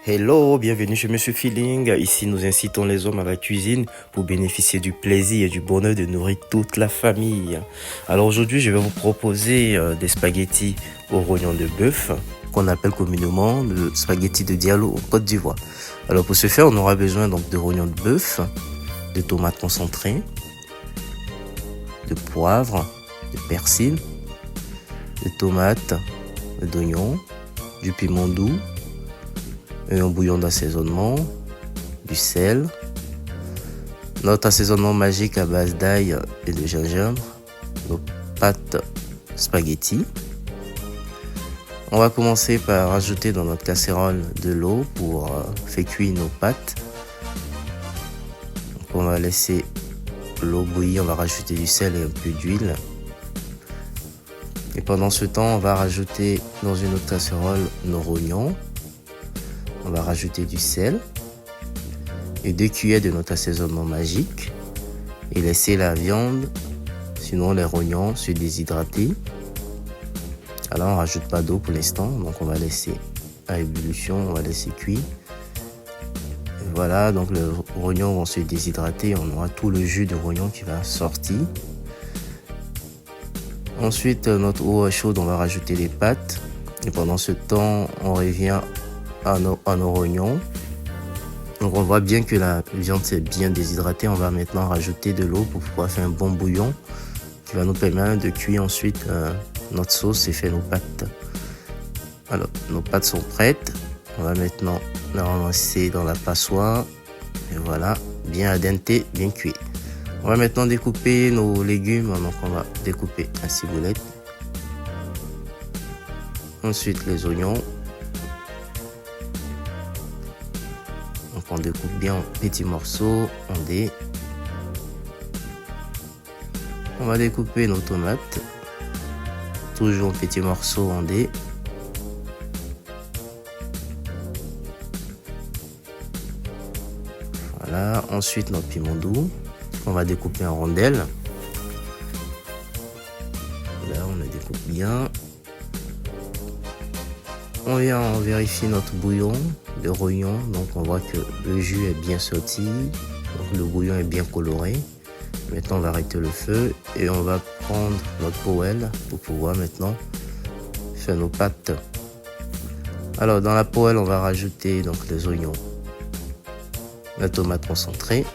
Hello, bienvenue chez Monsieur Feeling. Ici, nous incitons les hommes à la cuisine pour bénéficier du plaisir et du bonheur de nourrir toute la famille. Alors aujourd'hui, je vais vous proposer des spaghettis au rognon de bœuf, qu'on appelle communément le spaghetti de Diallo en Côte d'Ivoire. Alors pour ce faire, on aura besoin donc de rognon de bœuf, de tomates concentrées, de poivre, de persil, de tomates, d'oignons, du piment doux, un bouillon d'assaisonnement, du sel, notre assaisonnement magique à base d'ail et de gingembre, nos pâtes spaghetti. On va commencer par ajouter dans notre casserole de l'eau pour faire cuire nos pâtes. Donc on va laisser l'eau bouillir, on va rajouter du sel et un peu d'huile. Et pendant ce temps, on va rajouter dans une autre casserole nos rognons. On va rajouter du sel et 2 cuillères de notre assaisonnement magique et laisser la viande, sinon les rognons, se déshydrater. Alors on rajoute pas d'eau pour l'instant, donc on va laisser à ébullition, on va laisser cuire. Et voilà, donc les rognons vont se déshydrater, on aura tout le jus de rognon qui va sortir. Ensuite, notre eau chaude, on va rajouter les pâtes et pendant ce temps, on revient à nos rognons. Donc on voit bien que la viande s'est bien déshydratée. On va maintenant rajouter de l'eau pour pouvoir faire un bon bouillon qui va nous permettre de cuire ensuite notre sauce et faire nos pâtes. Alors nos pâtes sont prêtes. On va maintenant les ramasser dans la passoire. Et voilà, bien al dente, bien cuit. On va maintenant découper nos légumes. Donc on va découper en ciboulette. Ensuite les oignons. Donc on découpe bien en petits morceaux, en dés. On va découper nos tomates, toujours en petits morceaux en dés. Voilà, ensuite notre piment doux, on va découper en rondelles. Là on les découpe bien. On vient vérifier notre bouillon de rognon, donc on voit que le jus est bien sorti, donc le bouillon est bien coloré. Maintenant on va arrêter le feu et on va prendre notre poêle pour pouvoir maintenant faire nos pâtes. Alors dans la poêle on va rajouter donc les oignons, la tomate concentrée,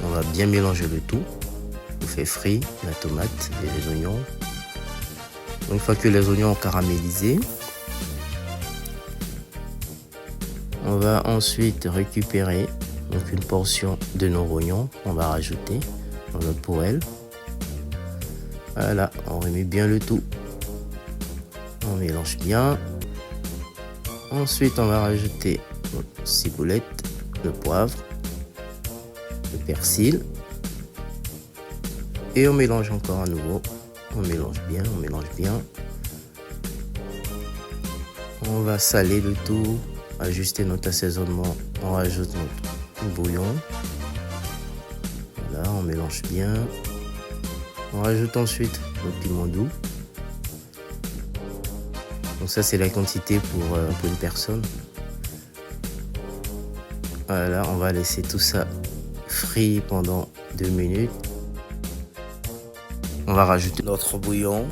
on va bien mélanger le tout pour faire frire la tomate et les oignons. Donc, une fois que les oignons ont caramélisé, on va ensuite récupérer donc une portion de nos rognons, on va rajouter dans notre poêle. Voilà, on remet bien le tout. On mélange bien. Ensuite, on va rajouter notre ciboulette, le poivre, le persil. Et on mélange encore à nouveau. On mélange bien, on mélange bien. On va saler le tout. Ajuster notre assaisonnement, on rajoute notre bouillon. Voilà, on mélange bien. On rajoute ensuite notre piment doux. Donc ça c'est la quantité pour une personne. Voilà, on va laisser tout ça frire pendant 2 minutes. On va rajouter notre bouillon.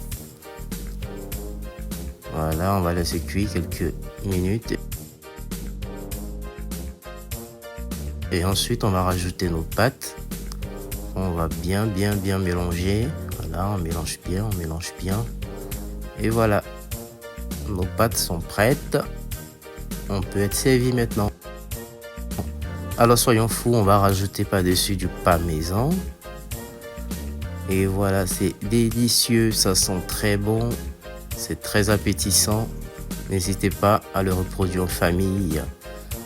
Voilà, on va laisser cuire quelques minutes. Et ensuite, on va rajouter nos pâtes. On va bien mélanger. Voilà, on mélange bien. Et voilà, nos pâtes sont prêtes. On peut être servi maintenant. Alors, soyons fous, on va rajouter par-dessus du parmesan. Et voilà, c'est délicieux, ça sent très bon. C'est très appétissant. N'hésitez pas à le reproduire en famille.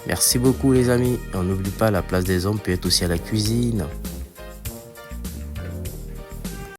Merci beaucoup les amis. Et on n'oublie pas, la place des hommes peut être aussi à la cuisine.